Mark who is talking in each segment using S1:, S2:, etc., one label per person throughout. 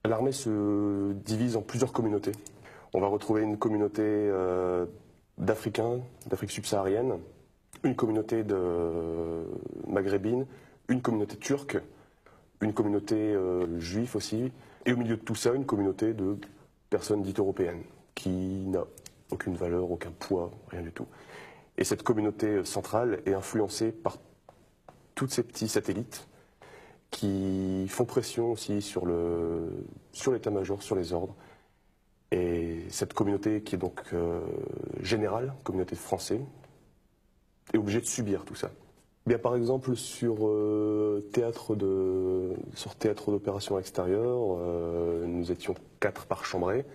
S1: L'armée se divise en plusieurs communautés. On va retrouver une communauté d'Africains, d'Afrique subsaharienne, une communauté de maghrébine, une communauté turque, une communauté juive aussi, et au milieu de tout ça, une communauté de personnes dites européennes, qui n'a aucune valeur, aucun poids, rien du tout. Et cette communauté centrale est influencée par tous ces petits satellites qui font pression aussi sur l'état-major, sur les ordres. Et cette communauté qui est donc générale, communauté de Français, est obligée de subir tout ça. Bien, par exemple, sur théâtre d'opération extérieure, nous étions 4 par chambrée.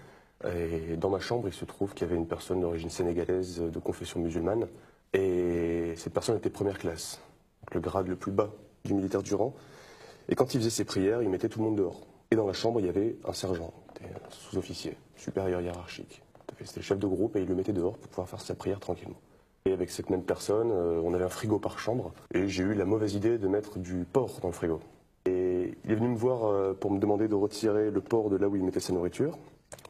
S1: Et dans ma chambre, il se trouve qu'il y avait une personne d'origine sénégalaise de confession musulmane. Et cette personne était première classe, donc le grade le plus bas du militaire du rang. Et quand il faisait ses prières, il mettait tout le monde dehors. Et dans la chambre, il y avait un sergent, un sous-officier, supérieur hiérarchique. C'était le chef de groupe et il le mettait dehors pour pouvoir faire sa prière tranquillement. Et avec cette même personne, on avait un frigo par chambre. Et j'ai eu la mauvaise idée de mettre du porc dans le frigo. Et il est venu me voir pour me demander de retirer le porc de là où il mettait sa nourriture.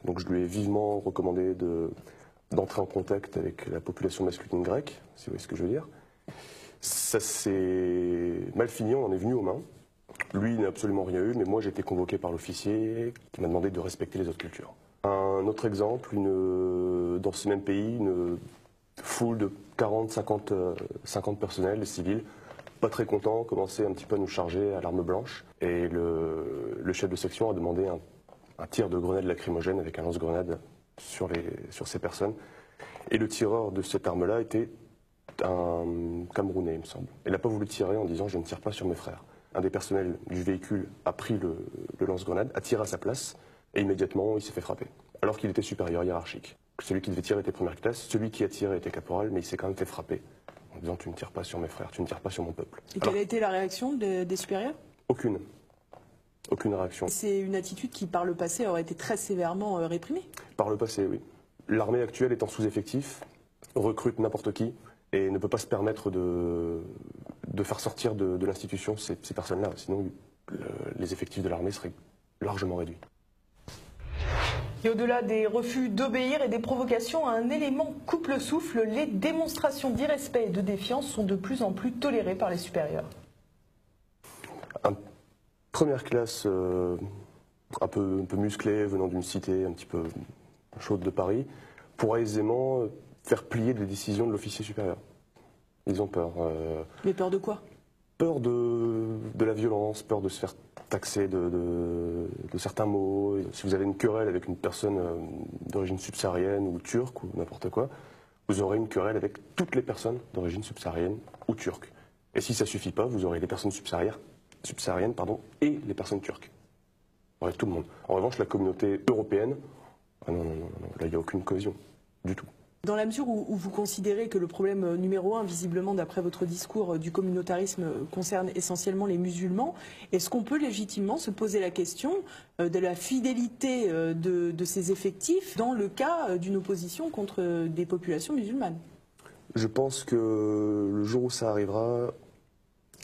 S1: Donc je lui ai vivement recommandé d'entrer en contact avec la population masculine grecque, si vous voyez ce que je veux dire. Ça s'est mal fini, on en est venu aux mains. Lui, il n'a absolument rien eu, mais moi j'ai été convoqué par l'officier qui m'a demandé de respecter les autres cultures. Un autre exemple, dans ce même pays, une foule de 40, 50 personnels, des civils, pas très contents, commençaient un petit peu à nous charger à l'arme blanche. Et le chef de section a demandé un tir de grenade lacrymogène avec un lance-grenade sur ces personnes. Et le tireur de cette arme-là était un Camerounais, il me semble. Il n'a pas voulu tirer en disant « je ne tire pas sur mes frères ». Un des personnels du véhicule a pris le lance-grenade, a tiré à sa place, et immédiatement il s'est fait frapper, alors qu'il était supérieur hiérarchique. Celui qui devait tirer était première classe, celui qui a tiré était caporal, mais il s'est quand même fait frapper, en disant « tu ne tires pas sur mes frères, tu ne tires pas sur mon peuple ».
S2: Et quelle a été la réaction des supérieurs?
S1: Aucune. Aucune réaction.
S2: C'est une attitude qui, par le passé, aurait été très sévèrement réprimée?
S1: Par le passé, oui. L'armée actuelle est en sous-effectif, recrute n'importe qui, et ne peut pas se permettre de faire sortir de l'institution ces personnes-là. Sinon, les effectifs de l'armée seraient largement réduits.
S2: Et au-delà des refus d'obéir et des provocations, un élément coupe le souffle. Les démonstrations d'irrespect et de défiance sont de plus en plus tolérées par les supérieurs.
S1: Première classe, un peu musclée, venant d'une cité un petit peu chaude de Paris, pourra aisément faire plier les décisions de l'officier supérieur. Ils ont peur.
S2: Mais peur de quoi?
S1: Peur de la violence, peur de se faire taxer de certains mots. Si vous avez une querelle avec une personne d'origine subsaharienne ou turque ou n'importe quoi, vous aurez une querelle avec toutes les personnes d'origine subsaharienne ou turque. Et si ça ne suffit pas, vous aurez les personnes subsahariennes et les personnes turques. Vous aurez tout le monde. En revanche, la communauté européenne, ah non, là il n'y a aucune cohésion du tout.
S2: Dans la mesure où vous considérez que le problème numéro 1, visiblement d'après votre discours, du communautarisme concerne essentiellement les musulmans, est-ce qu'on peut légitimement se poser la question de la fidélité de ces effectifs dans le cas d'une opposition contre des populations musulmanes?
S1: Je pense que le jour où ça arrivera,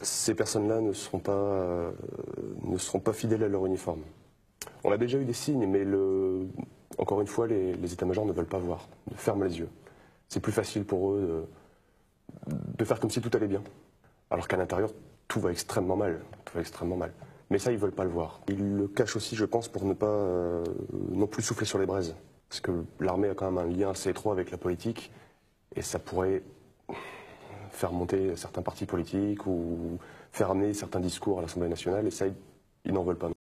S1: ces personnes-là ne seront pas fidèles à leur uniforme. On a déjà eu des signes, mais encore une fois, les états-majors ne veulent pas voir, ils ferment les yeux. C'est plus facile pour eux de faire comme si tout allait bien. Alors qu'à l'intérieur, tout va extrêmement mal. Mais ça, ils ne veulent pas le voir. Ils le cachent aussi, je pense, pour ne pas non plus souffler sur les braises. Parce que l'armée a quand même un lien assez étroit avec la politique, et ça pourrait faire monter certains partis politiques ou faire amener certains discours à l'Assemblée nationale, et ça, ils n'en veulent pas.